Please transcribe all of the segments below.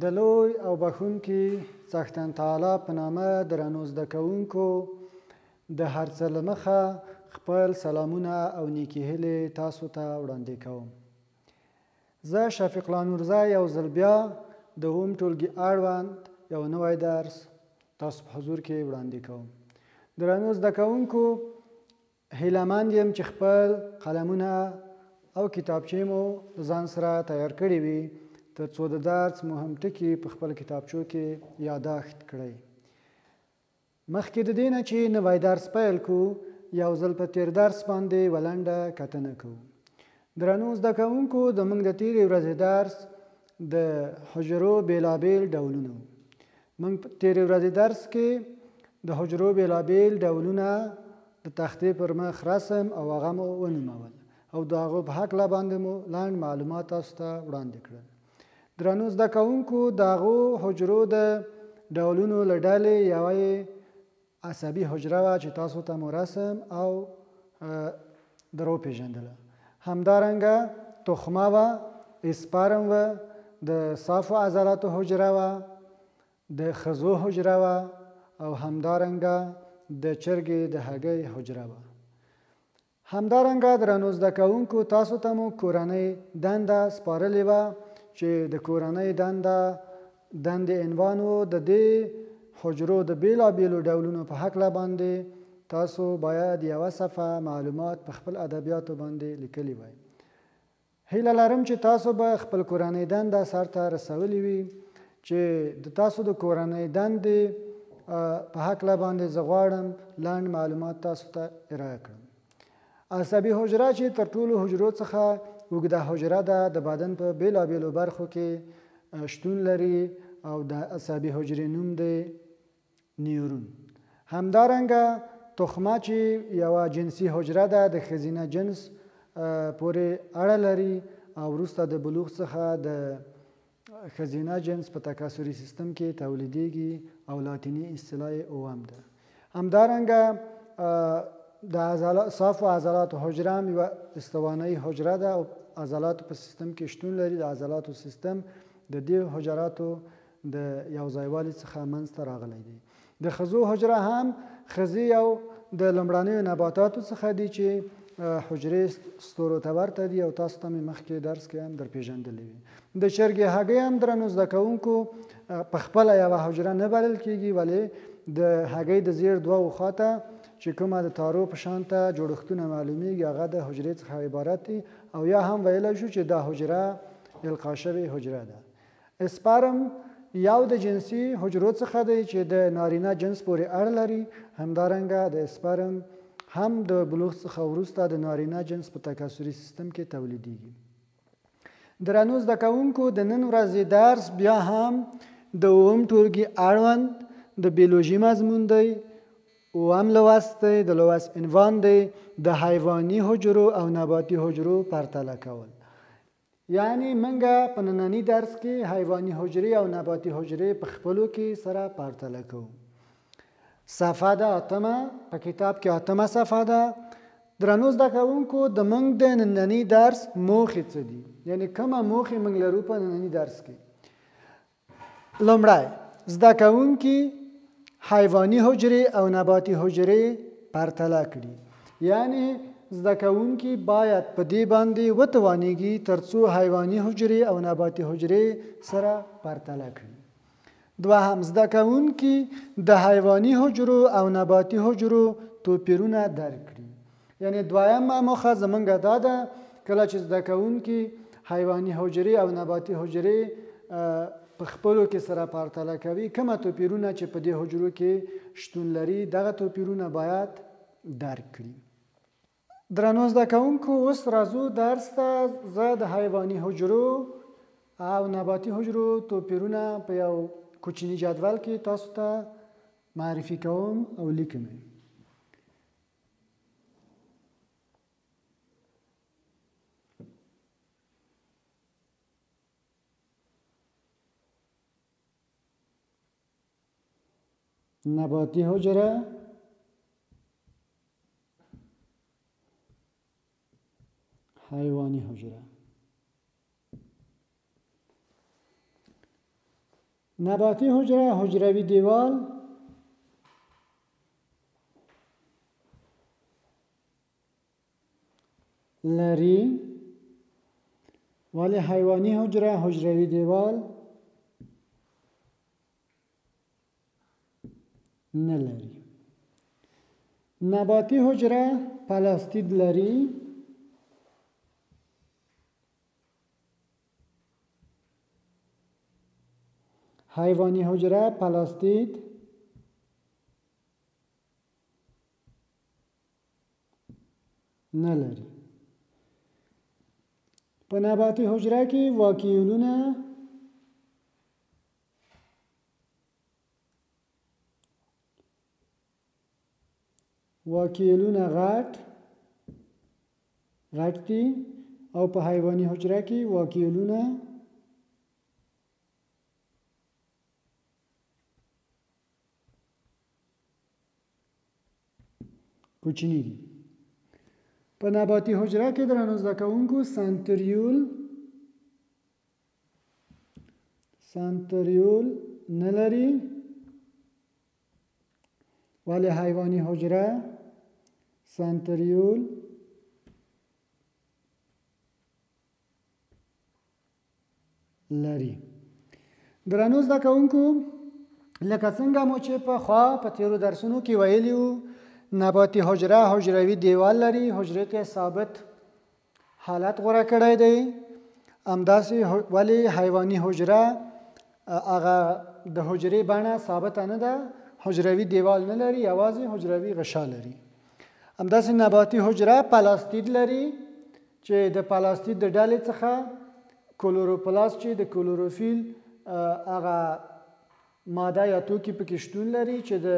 د لوی او بخښونکي څښتن تعالی په نامه درنو زده کوونکو د هر څه له مخه خپل سلامونه او نیکې هیلې تاسو ته وړاندې کوم. زه شفیق الله نورزی یو ځل بیا د اووم ټولګي اړوند یو نوی درس تاسو په حضور کې وړاندې کوم. درنو زده کوونکو، هیلهمند یم چې خپل قلمونه او کتابچې مو ځان سره تیار کړي وي تر څو د درس مهم ټکي په خپل کتابچو کې یاداښت کړئ. مخکې د دې نه چې نوی درس پیل کړو، یو ځل په تیر درس باندې ولنډه کتنه کوو. درنو زده کوونکو، زموږ د تېرې ورځې درس د حجرو بېلابېل ډولونه وو. موږ په تېرې ورځې درس کې د حجرو بېلابېل ډولونه د تختې پر مخ رسم او هغه مو ونومول او د هغو په هکله باندې مو لنډ معلومات تاسو ته وړاندې کړل. درنو زده کوونکو، د هغو حجرو د ډولونو له ډلې یوه یې عصبي حجره وه چې تاسو ته مو رسم او در وپېژندله. همدارنګه تخمه وه، اسپرم وه، د صافو عضلاتو حجره وه، د خزو حجره وه او همدارنګه د چرګې د هګۍ حجره وه. همدارنګه درنو زده کوونکو، تاسو ته مو کورنۍ دنده سپارلې وه چې د کورنۍ دندې عنوان و د دې حجرو د بېلابېلو ډولونو په هکله باندې تاسو باید یوه صفحه معلومات په خپل ادبیاتو باندې لیکلي وای. هیله لرم چې تاسو به خپل کورنۍ دنده سرته رسولې وي. چې د تاسو د کورنۍ دندې په هکله باندې زه غواړم لنډ معلومات تاسو ته ارائه کړم. عصبي حجره چې تر ټولو حجرو څخه اوږده حجره ده، د بدن په بېلابېلو برخو کې شتون لري او د عصبي حجرې نوم دی نیورون. همدارنګه تخمه چې یوه جنسي حجره ده، د ښځینه جنس پورې اړه لري او وروسته د بلوغ څخه د ښځینه جنس په تکثري سیستم کې تولیدیږي او لاتیني اصطلاح یې اوم ده. همدارنګه د صافو عضلاتو حجره هم یوه استوانۍ حجره ده او عضلاتو په سیستم کې شتون لري. د عضلاتو سیستم د دې حجراتو د یو ځایوالي څخه منځته راغلی دی. د خزو حجره هم خزي او د لومړنیو نباتاتو څخه دي چې حجرې ستورو ته ورته دي او تاسو ته مې مخکې درس کې هم در پېژندلې وي. د چرګې هګۍ هم درنو زده کوونکو په خپله یوه حجره نه بلل کېږي، ولې د هګۍ د زیر دوو خواته چې کومه د تارو په شانته جوړښتونه معلومیږي هغه د حجرې څخه عبارت دي او یا هم ویلی شو چې دا حجره القا شوې حجره ده. اسپرم یو د جنسي حجرو څخه دی چې د نارینه جنس پورې اړه لري. همدارنګه د اسپرم هم د بلوغ څخه وروسته د نارینه جنس په تکثري سیستم کې تولیدیږي. درنو زده کوونکو، د نن ورځې درس بیا هم د اووم ټولګي اړوند د بیولوژي مضمون دی. اووم لوست دی، د لوست عنوان دی د حیواني حجرو او نباتي حجرو پرتله کول. یعنی منګه په ننني درس کې حیواني حجرې او نباتي حجرې په خپلو کې سره پرتله کوو. صفحه ده 8 په کتاب کې 8 صفحه ده. درنو زده کوونکو، د موږ د ننني درس موخې څه دي؟ یعنی کومه موخې موږ لرو په ننني درس کې؟ لومړی، زده کوونکي حیواني حجرې او نباتي حجرې پرتله کړي. یعنی زده کوونکي باید په دې باندې وتوانیږي تر څو حیواني حجرې او نباتي حجرې سره پرتله کړي. دوهم، زده کوونکي د حیواني حجرو او نباتي حجرو توپیرونه درک کړي. یعنی دویمه موخه زموږ دا ده کله چې زده کوونکي حیواني حجرې او نباتي حجرې په خپلو کې سره پرتله کوي، کومه توپیرونه چې په دې حجرو کې شتون لري دغه توپیرونه باید درک کړي. درنو زده کوونکو، اوس راځو درس ته. زه د حیواني حجرو او نباتي حجرو توپیرونه په یو کوچني جدول کې تاسو ته معرفي کوم او لیکم. نباتی حجره، حیوانی حجره. نباتي حجره حجروي دیوال لري ولی حیواني حجره حجروي دیوال نه لري. نباتي حجره پلاستید لري حیواني حجره پلاستید نه لري. په نباتي حجره کې واکیولونه غټ دي او په حیواني حجره کې واکیولونه کوچني دي. په نباتي حجره کې درنو زده کوونکو سنتریول نه لري ولی حیواني حجره سنتریول لري. درنو زده کوونکو لکه څنګه مو چې په تیرو درسونو کې ویلي وو نباتي حجره حجروي دیوال لري حجره ته ثابت حالت غوره کړی دی همداسې ولی حیواني حجره هغه د حجرې بڼه ثابته نه ده حجروي دیوال نه لري یوازې حجروي غشا لري. همداسې نباتي حجره پلاستید لري چې د پلاستید د ډلې څخه کلوروپلاست چې د کلوروفیل هغه ماده یا توکي پکې شتون لري چې د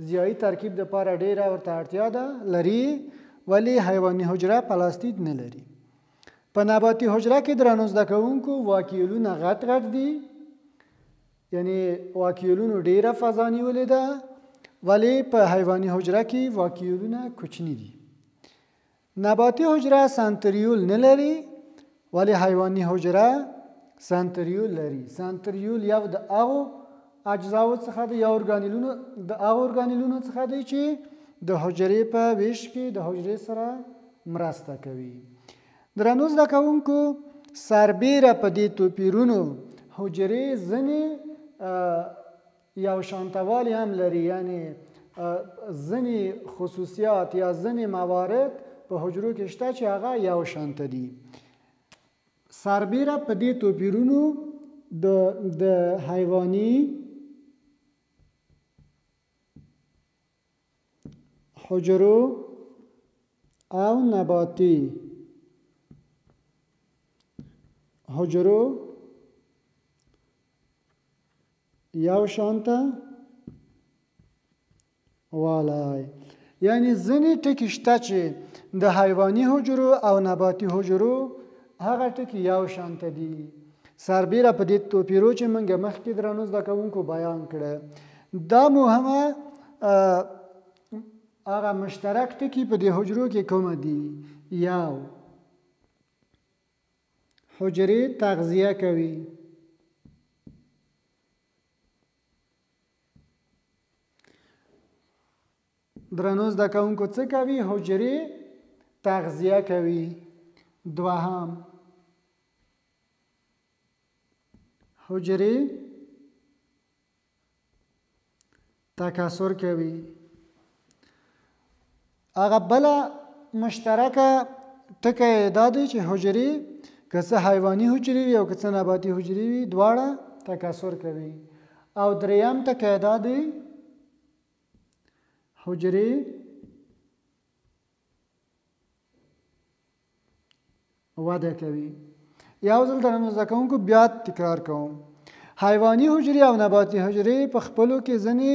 ضیایي ترکیب دپاره ډیره ورته اړتیا ده لري ولی حیواني حجره پلاستید نه لري. په نباتي حجره کې درنو زده کوونکو واکیولونه غټ دي یعنی واکیولونو ډیره فضا نیولې ده ولی په حیواني حجره کې واکیولونه کوچني دي. نباتي حجره سنتریول نه لري ولی حیواني حجره سنتریول لري. سنتریول یو د هغو اجزاو څخه د هغو ارګانیلونو څخه دی چې د حجرې په ویش کې د حجرې سره مرسته کوي. درنو زده کوونکو سربیره په دې توپیرونو حجرې ځینې یو شانتوالی هم لري یعنی ځینې خصوصیات یا ځینې موارد په حجرو کې شته چې هغه یو شانته دي. سربیره په دې توپیرونو د حیواني حجرو او نباتي حجرو یو شانته والای یعنی ځینې ټکي شته چې د حیواني حجرو او نباتي حجرو هغه ټکي یو شانته دي. سربیره په دې توپیرو چې موږ مخکې درنو زده کوونکو بیان کړه دا مهمه هغه مشترک ټکي په دې حجرو کې کومه دي؟ یو حجرې تغذیه کوي درنو زده کوونکو څه کوي؟ حجرې تغذیه کوي. دوهم حجرې تکثر کوي. هغه بله مشترکه ټکی دا دی چې حجرې که څه حیواني حجرې وي او که څه نباتي حجرې وي دواړه تکثر کوي. او دریم ټکی دا دی حجرې وده کوي. یو ځل درنو زده کوونکو بیا تکرار کوم حیواني حجرې او نباتي حجرې په خپلو کې ځینې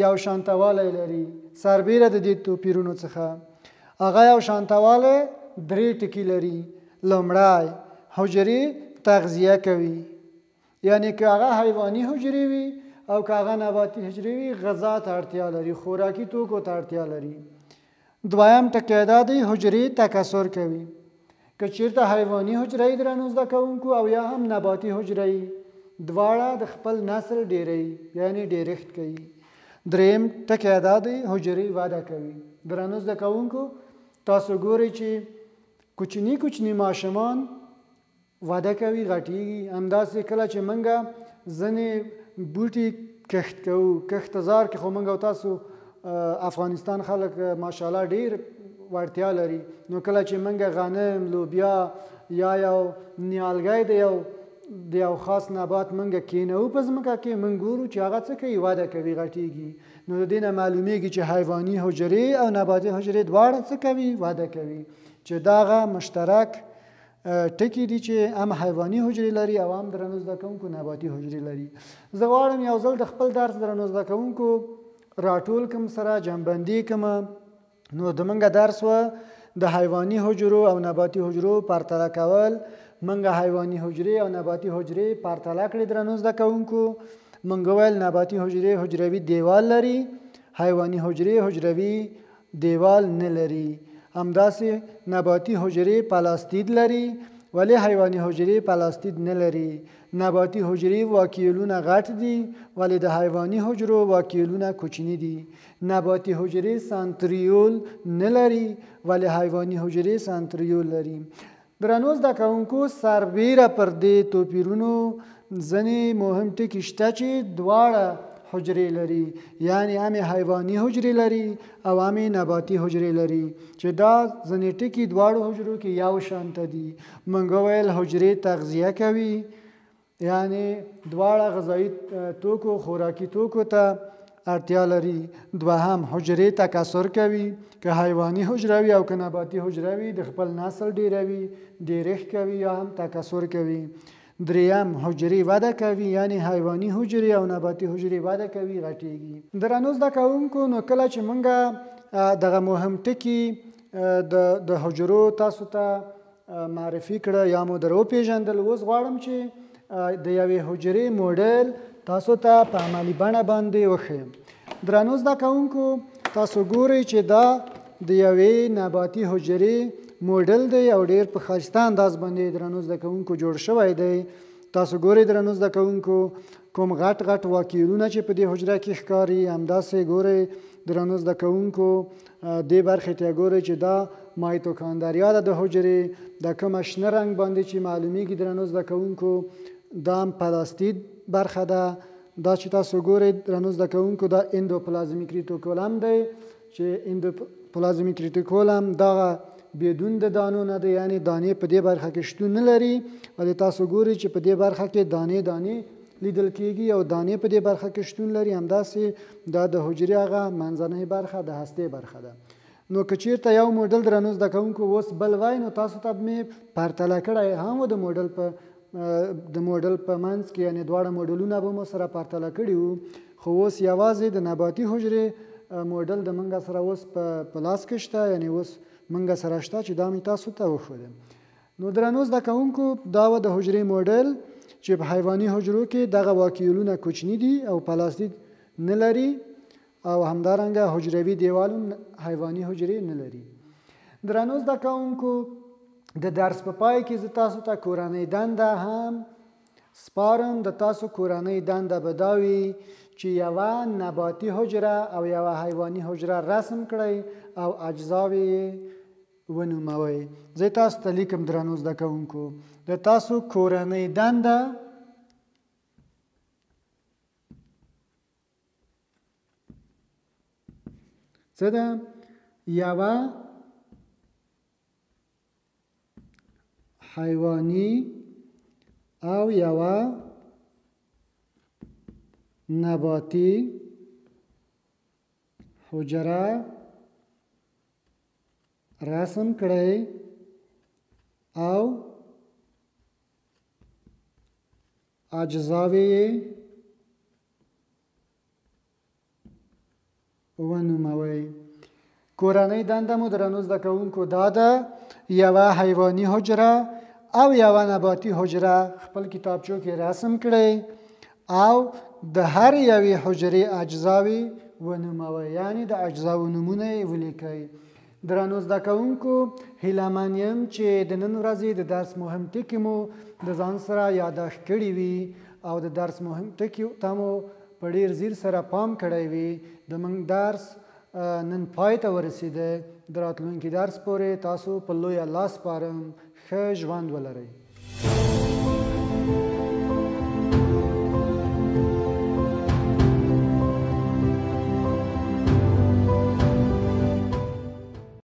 یو شانتوالی لري سربیره د دې توپیرونو څخه. هغه یو شانتوالی درې ټکي لري. لومړی حجرې تغذیه کوي یعنی که هغه حیواني حجرې وي او که هغه نباتي حجرې وي غذا ته اړتیا لري خوراکي توکو ته اړتیا لري. دویم ټکی دا دی حجرې تکثر کوي. که چیرته حیواني حجره درنو زده کوونکو او یا هم نباتي حجره دواړه د خپل نسل ډیری یعنی ډیرښت کوي. دریم ټکی دا دی حجرې وده کوي. درنو زده کوونکو تاسو ګورئ چې کوچني ماشومان وده کوي غټیږي. همداسې کله چې موږ ځینې بوټي کښت کوو کښتزار کې خو موږ او تاسو افغانستان خلک ماشاءالله ډیر وړتیا لري نو کله چې موږ غنم لوبیا یا یو نیالګی د یو خاص نبات موږ کینو په ځمکه کې موږ ګورو چې هغه څه کوي وده کوي غټیږي. نو د دې نه معلومیږي چې حیواني حجرې او نباتي حجرې دواړه څه کوي وده کوي چې دغه مشترک ټکي دي چې هم حیواني حجرې لري او هم درنو زده کوونکو نباتي حجرې لري. زه غواړم یو ځل د خپل درس درنو زده کوونکو راټول کم سره جمعبندي کم. نو د منګه درس و د حیواني حجرو او نباتي حجرو پرتله کول. منګه حیواني حجرې او نباتي حجرې پرتله کړې درنو زده کوونکو. منګه ویل نباتي حجرې حجروي دیوال لري حیواني حجرې حجروي دیوال نه لري. همداسې نباتي حجرې پلاستید لري ولی حیواني حجرې پلاستید نه لري. نباتي حجرې واکیولونه غټ دي ولی د حیواني حجرو واکیولونه کوچني دي. نباتي حجرې سانتریول نه لري ولی حیواني حجرې سانتریول لري. درنو زده کوونکو سربیره پر دې توپیرونو ځینې مهم ټکي شته چې دواړه حجرې لري یعنی هم حیواني حجرې لري او هم نباتي حجرې لري چې دا ځینې ټکي دواړو حجرو کې یو شانته دي. موږ ویل حجرې تغذیه کوي یعنی دواړه غذایي توکو خوراکي توکو ته اړتیا لري. دوهم حجرې تکثر کوي که حیواني حجره وي او که نباتي حجره وي د خپل نسل ډیروي ډیرښت کوي یا هم تکثر کوي. دریم حجرې وده کوي یعنی حیواني حجرې او نباتي حجرې وده کوي غټیږي. درنو زده کوونکو نو کله چې موږ دغه مهم ټکي د حجرو تاسو ته معرفي کړه یا مو در وپېژندل اوس غواړم چې د یوې حجرې موډل تاسو ته په عملي بڼه باندې وښیم. درنو زده کوونکو تاسو ګورئ چې دا د یوې نباتي حجرې موډل دی او ډیر په ښایسته انداز باندې درنو زده کوونکو جوړ شوی دی. تاسو ګورئ درنو زده کوونکو کوم غټ واکیولونه چې په دې حجره کې ښکاري. همداسې ګورئ درنو زده کوونکو دې برخې ته ګورئ چې دا مایتوکاندریا ده د حجرې د کومه شنه رنګ باندې چې معلومیږي درنو زده کوونکو دا پلاستید برخه ده. دا چې تاسو ګورئ درنو زده کوونکو دا اندوپلازمیک ریټیکولم دی چې اندوپلازمیک ریټیکولم دغه بدون د دانو نه دی یعنی دانې په دې برخه کې شتون نه لري ولی تاسو ګورئ چې په دې برخه کې دانې لیدل کېږي او دانې په دې برخه کې شتون لري. همداسې دا د حجرې هغه منځنۍ برخه د هستې برخه ده. نو که چېرته یو موډل درنو زده کوونکو اوس بل وای نو تاسو ته مې پرتله کړی هم د موډل په منځ کې یعنی دواړه موډلونه به مو سره پرتله کړي وو خو اوس یوازې د نباتي حجرې موډل د منګه سره اوس په لاس کې شته یعنی اوس منګه سره شته چې دا مې تاسو ته وښودم. نو درنو زده کوونکو دا و د حجرې موډل چې په حیواني حجرو کې دغه واکیولونه کوچني دي او پلاستید نه لري او همدارنګه حجروي دیوالونه حیواني حجرې نه لري. درنو زده کوونکو د درس په پای کې زه تاسو ته کورنۍ دنده هم سپارم. د تاسو کورنۍ دنده به دا وي چې یوه نباتي حجره او یوه حیواني حجره رسم کړئ او اجزاوې یې ونوموئ. زه تاسو ته لیکم درنو زده کوونکو د تاسو کورنۍ دنده څه ده؟ یوه حیواني او یوه نباتي حجره رسم کړئ او اجزاوې ونوموئ. کورنۍ دنده مو درنو زده کوونکو دا ده یوه حیواني حجره او یوه نباتي حجره خپل کتابچو کې رسم کړئ او د هر یوې حجرې اجزاوې ونوموئ یعنی د اجزاو نومونه یې ولیکئ. درنو زده کوونکو هیله من یم چې د نن ورځې د درس مهم ټکي مو د ځان سره یادښت کړي وي او د درس مهم ټکي ته مو په ډېر ځیر سره پام کړی وي. د موږ درس نن پای ته ورسېده. د راتلونکي درس پورې تاسو په لویه لاس سپارم. ښه ژوند ولرئ.